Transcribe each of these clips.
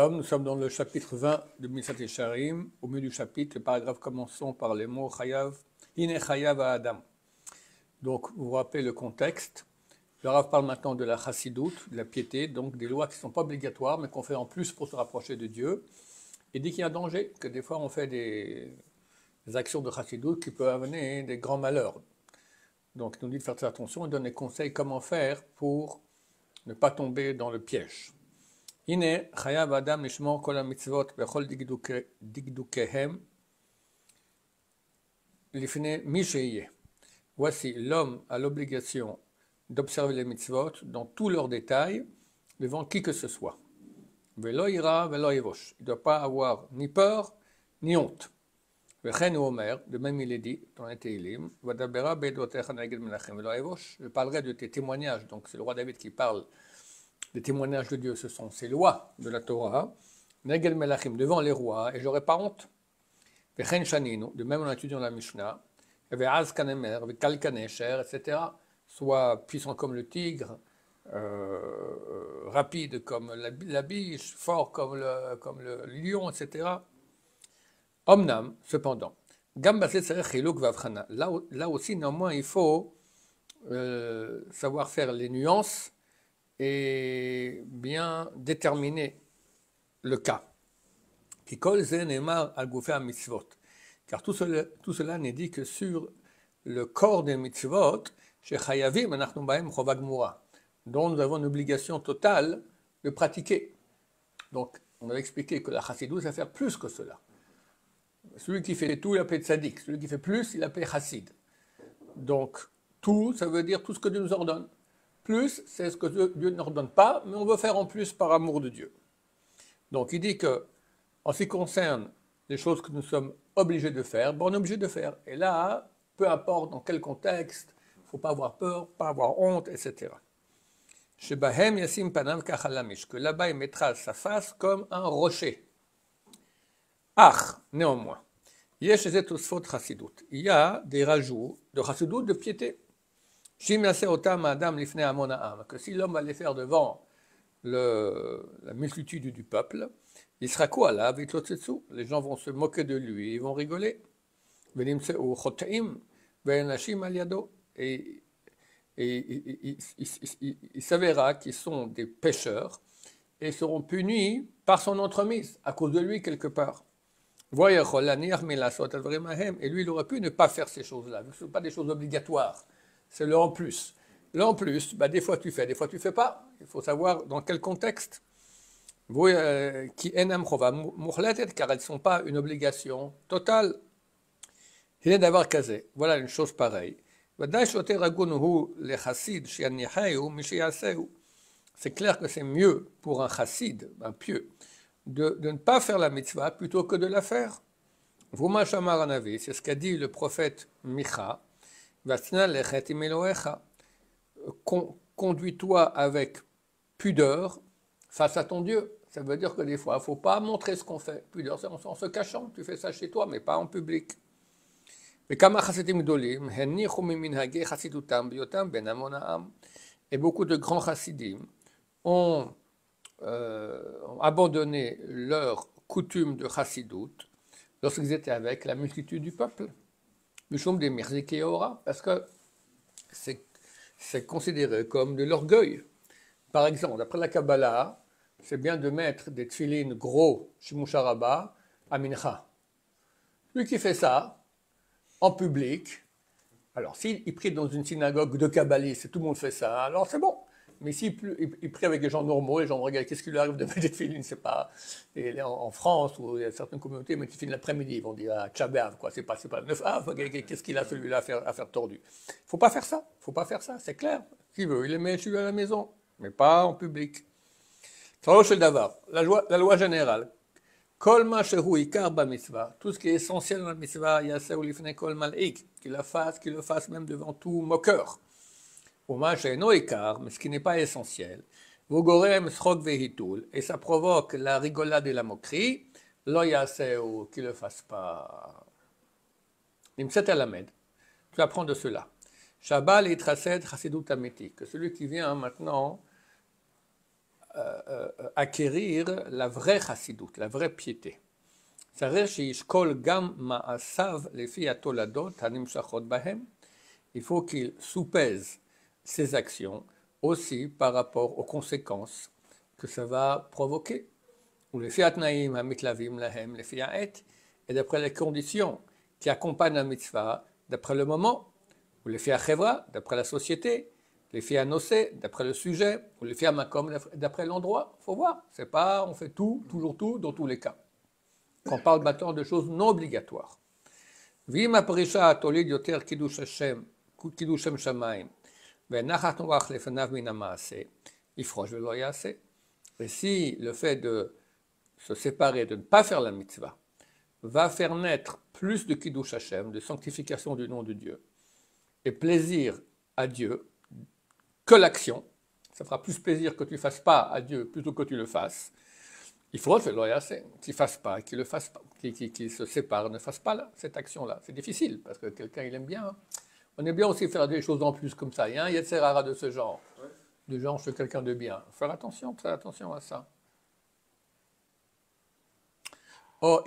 Shalom, nous sommes dans le chapitre 20 de Misat Yesharim. Au milieu du chapitre, le paragraphe commençons par les mots Chayav, Hine Chayav à Adam. Donc, vous vous rappelez le contexte. Le Rav parle maintenant de la Chassidout, de la piété, donc des lois qui ne sont pas obligatoires, mais qu'on fait en plus pour se rapprocher de Dieu. Il dit qu'il y a un danger, que des fois on fait des actions de Chassidout qui peuvent amener des grands malheurs. Donc, il nous dit de faire très attention, il donne des conseils comment faire pour ne pas tomber dans le piège. הנה חייב האדם לשמור כל המצוות בכל דקדוקיהם לפני מי שיהיה. Voici, l'homme a l'obligation d'observer les mitzvot dans tous leurs détails devant qui que ce soit. Velo ira, velo yevosh. Il ne doit pas avoir ni peur, ni honte. Vechen ou Omer, de même il est dit dans les Teilim, Vadabera bedotecha naged menachem velo yevosh. Je parlerai de tes témoignages, donc c'est le roi David qui parle. Les témoignages de Dieu, ce sont ces lois de la Torah, Negel Melachim, devant les rois, et j'aurai pas honte. Vechen Shaninu, de même on étudie dans la Mishnah, Ve'az Kanemer, Ve'kal Kanesher, etc. Soit puissant comme le tigre, rapide comme la biche, fort comme le lion, etc. Omnam, cependant, Gambase Tzarech Chiluk Vavchana. Là aussi, néanmoins, il faut savoir faire les nuances et bien déterminer le cas. Car tout cela n'est dit que sur le corps des mitzvot, dont nous avons une obligation totale de pratiquer. Donc, on avait expliqué que la chassidou, ça fait plus que cela. Celui qui fait tout, il appelle tzaddik. Celui qui fait plus, il appelle chassid. Donc, tout, ça veut dire tout ce que Dieu nous ordonne. Plus, c'est ce que Dieu ne ordonne pas, mais on veut faire en plus par amour de Dieu. Donc il dit que, en ce qui concerne les choses que nous sommes obligés de faire, bon, on est obligé de faire. Et là, peu importe dans quel contexte, il ne faut pas avoir peur, pas avoir honte, etc. Shebahem yasim panav kachalamish, que là-bas il mettra sa face comme un rocher. Ach, néanmoins, yesh zet tosfot chassidut. Il y a des rajouts de chassidut, de piété. Que si l'homme va les faire devant la multitude du peuple, il sera quoi là? Les gens vont se moquer de lui, ils vont rigoler. Et il s'avérera qu'ils sont des pécheurs et seront punis par son entremise, à cause de lui quelque part. Et lui, il aurait pu ne pas faire ces choses-là, ce ne sont pas des choses obligatoires. C'est le en plus. Le en plus, des fois tu fais, des fois tu ne fais pas. Il faut savoir dans quel contexte. Qui enam chova muchletet, car elles ne sont pas une obligation totale. Il est d'avoir casé. Voilà une chose pareille. C'est clair que c'est mieux pour un chassid, un pieux, de ne pas faire la mitzvah plutôt que de la faire. C'est ce qu'a dit le prophète Micha. Conduis-toi avec pudeur face à ton Dieu. Ça veut dire que des fois, il ne faut pas montrer ce qu'on fait. Pudeur, c'est en se cachant. Tu fais ça chez toi, mais pas en public. Et beaucoup de grands chassidim ont abandonné leur coutume de chassidout lorsqu'ils étaient avec la multitude du peuple. Parce que c'est considéré comme de l'orgueil. Par exemple, d'après la Kabbalah, c'est bien de mettre des tfilines gros, shimusharaba, à mincha. Lui qui fait ça, en public, alors s'il prie dans une synagogue de kabbalistes et tout le monde fait ça, alors c'est bon. Mais s'il prie avec des gens normaux, les gens regardent qu'est-ce qui lui arrive de mettre des tfilines, c'est pas. Et en France, où il y a certaines communautés, ils mettent des tfilines l'après-midi, ils vont dire ah, Tchabéav, quoi, c'est pas le 9 av, qu'est-ce qu'il a celui-là à faire tordu. Faut pas faire ça, c'est clair. Qui veut, il les met celui à la maison, mais pas en public. La loi générale. Kol ma shehu ikar ba mitzvah, tout ce qui est essentiel dans la mitzvah, yaseh ulifnei kol mal'ik, qu'il le fasse même devant tout moqueur. Mais ce qui n'est pas essentiel, et ça provoque la rigolade et la moquerie, lo yaseu, qu'il ne le fasse pas. Nimset alamed, tu apprends de cela. Shabal et trased chassidut amiti, que celui qui vient maintenant acquérir la vraie chassidoute, la vraie piété. Il faut qu'il soupèse ses actions aussi par rapport aux conséquences que ça va provoquer. Et d'après les conditions qui accompagnent la mitzvah, d'après le moment, ou les chevra, d'après la société, les nosé, d'après le sujet, ou les makom, d'après l'endroit. Il faut voir, c'est pas on fait tout, toujours tout, dans tous les cas. On parle maintenant de choses non obligatoires. Vim aprisha atolid yoter kiddush Hashem, kiddushem shamayim, ve'nachat noach lefanav min ha'maaseh, ifrosh ve'lo yaseh. Et si le fait de se séparer, de ne pas faire la mitzvah, va faire naître plus de kiddush Hashem, de sanctification du nom de Dieu, et plaisir à Dieu, que l'action, ça fera plus plaisir que tu ne fasses pas à Dieu plutôt que tu le fasses. Il faut qu'il ne fasse pas, qu'il le fasse pas, qu'il se sépare, ne fasse pas cette action-là. C'est difficile parce que quelqu'un il aime bien. Hein. On aime bien aussi faire des choses en plus comme ça. Il y a un Yetzerara de ce genre. Ouais. Du genre, je suis quelqu'un de bien. Faire attention, très attention à ça. Ou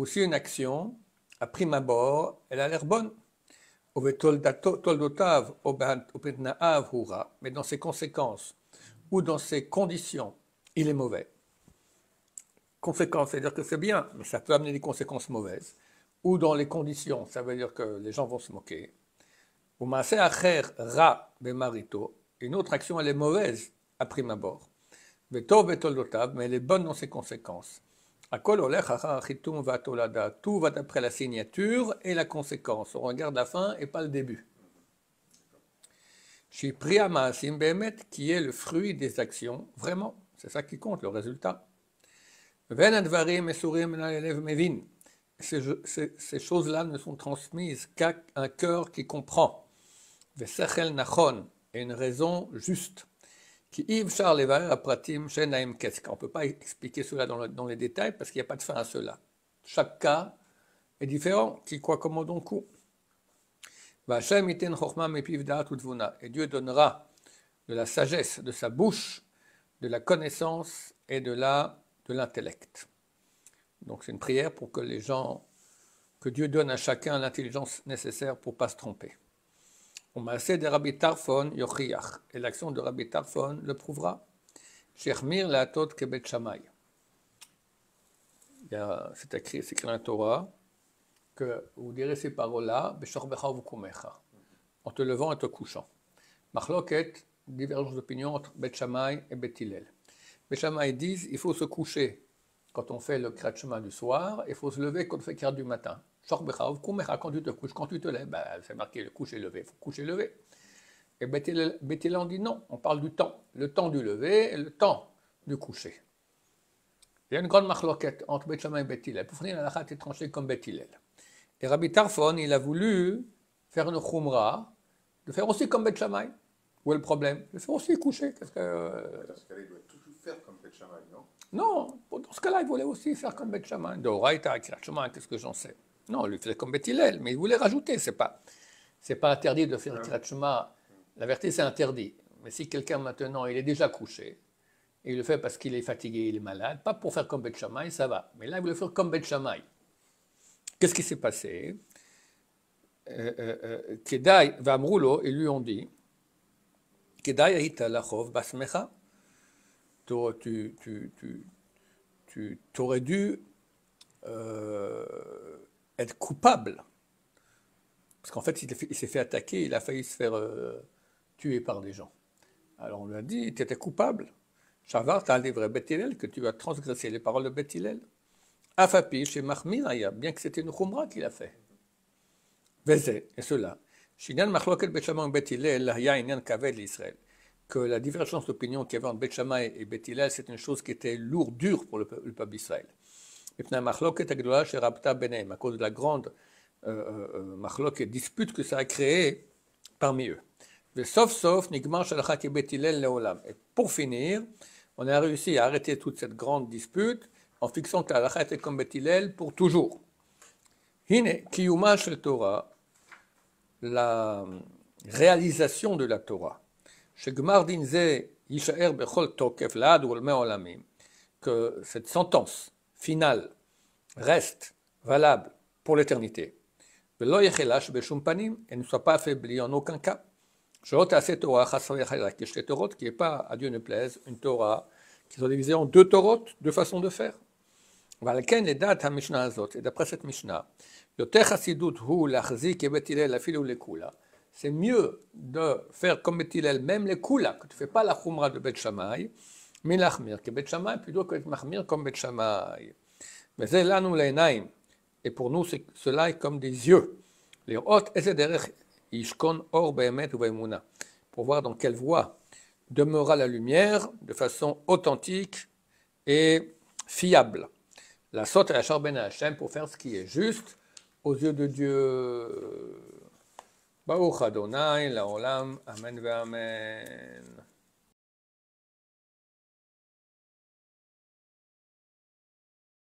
si une action, à prime abord, elle a l'air bonne. Mais dans ses conséquences ou dans ses conditions, il est mauvais. Conséquences, c'est-à-dire que c'est bien, mais ça peut amener des conséquences mauvaises. Ou dans les conditions, ça veut dire que les gens vont se moquer. Une autre action, elle est mauvaise à prime abord. Mais elle est bonne dans ses conséquences. Tout va d'après la signature et la conséquence. On regarde la fin et pas le début. Qui est le fruit des actions, vraiment, c'est ça qui compte, le résultat. Ces choses-là ne sont transmises qu'à un cœur qui comprend. Et une raison juste. On ne peut pas expliquer cela dans les détails parce qu'il n'y a pas de fin à cela. Chaque cas est différent, qui quoi commande un coup. Et Dieu donnera de la sagesse de sa bouche, de la connaissance et de l'intellect. Donc c'est une prière pour que Dieu donne à chacun l'intelligence nécessaire pour ne pas se tromper. Et l'action de Rabbi Tarfon le prouvera. C'est écrit dans la Torah que vous direz ces paroles-là, en te levant et te couchant. Machloket, divergence d'opinion entre Bet Shammai et Bet Hillel. Bet Shammai disent il faut se coucher quand on fait le Kriyat Shema du soir, et il faut se lever quand on fait le Kriyat du matin. Quand tu te couches, quand tu te lèves, c'est marqué le coucher lever, il faut coucher lever. Et Bet Hillel on dit non, on parle du temps, le temps du lever et le temps du coucher. Il y a une grande machloket entre Bet Shammai et Bet Hillel. Pour finir, la halakha est tranchée comme Bet Hillel. Et Rabbi Tarfon, il a voulu faire une khumra, de faire aussi comme Bet Shammai. Où est le problème? De faire aussi coucher. Dans ce cas-là, il doit toujours faire comme Bet Shammai, non? Non, dans ce cas-là, il voulait aussi faire comme Bet Shammai. D'Oraïta, Kriyat Shema, qu'est-ce que j'en sais? Non, lui faisait comme Bet Hillel, mais il voulait rajouter. C'est pas interdit de faire Kriyat Shema. La vérité, c'est interdit. Mais si quelqu'un maintenant, il est déjà couché, et il le fait parce qu'il est fatigué, il est malade, pas pour faire comme Bet Shammai, ça va. Mais là, il voulait faire comme Bet Shammai. Qu'est-ce qui s'est passé? Kedai Vamroulo, ils lui ont dit Kedai Aïta Lachov Basmecha. Tu aurais dû être coupable. Parce qu'en fait, il s'est fait attaquer, il a failli se faire tuer par des gens. Alors on lui a dit tu étais coupable. Shavar, tu as un livre Bet Hillel, que tu as transgressé les paroles de Bet Hillel. Afapi, chez Mahmiraya, bien que c'était une khumra qu'il a fait. Vezé, et cela. Shinyan Machloket Bet Shammai et Bet Hillel, Lahya Inyan Kaved l'Israël. Que la divergence d'opinion qu'il y avait entre Bet Shammai et Bet Hillel, c'est une chose qui était lourde, dure pour le peuple d'Israël. Et puis Machloket Agdola chez Rabta Benem, à cause de la grande Machloket dispute que ça a créé parmi eux. Sauf, Nigmar Shalachat et Bet Hillel Leolam. Et pour finir, on a réussi à arrêter toute cette grande dispute en fixant que la halakha était comme Bet Hillel pour toujours. Hine, kiyuma shel Torah, la réalisation de la Torah. שגמר דין זה יישאר בכל תוקף לעד ולעולמי עולמים, que cette sentence finale reste valable pour l'éternité. ולא יחלש בשום פנים, et ne soit pas affaibli en aucun cas. שלא תעשה תורה חס וחלילה כשתי תורות, qui est pas, à Dieu ne plaise, une Torah qui soit divisée en deux תורות, deux façons de faire. ועל כן לדעת המשנה הזאת, d'après cette משנה, יותר חסידות הוא להחזיק כבית הלל אפילו לכולה. C'est mieux de faire comme בית הלל, même לכולה, que tu ne fais pas la khumra de בית שמאי, מלהחמיר כבית שמאי, plutôt que de מחמיר comme בית שמאי. וזה לנו לעיניים, et pour nous cela est comme des yeux. לראות איזה דרך ישכון אור באמת ובאמונה, pour voir dans quelle voie demeurera la lumière de façon authentique et fiable. לעשות הישר בין השם, pour faire ce qui est juste aux yeux de Dieu. ברוך אדוני לעולם, אמן ואמן.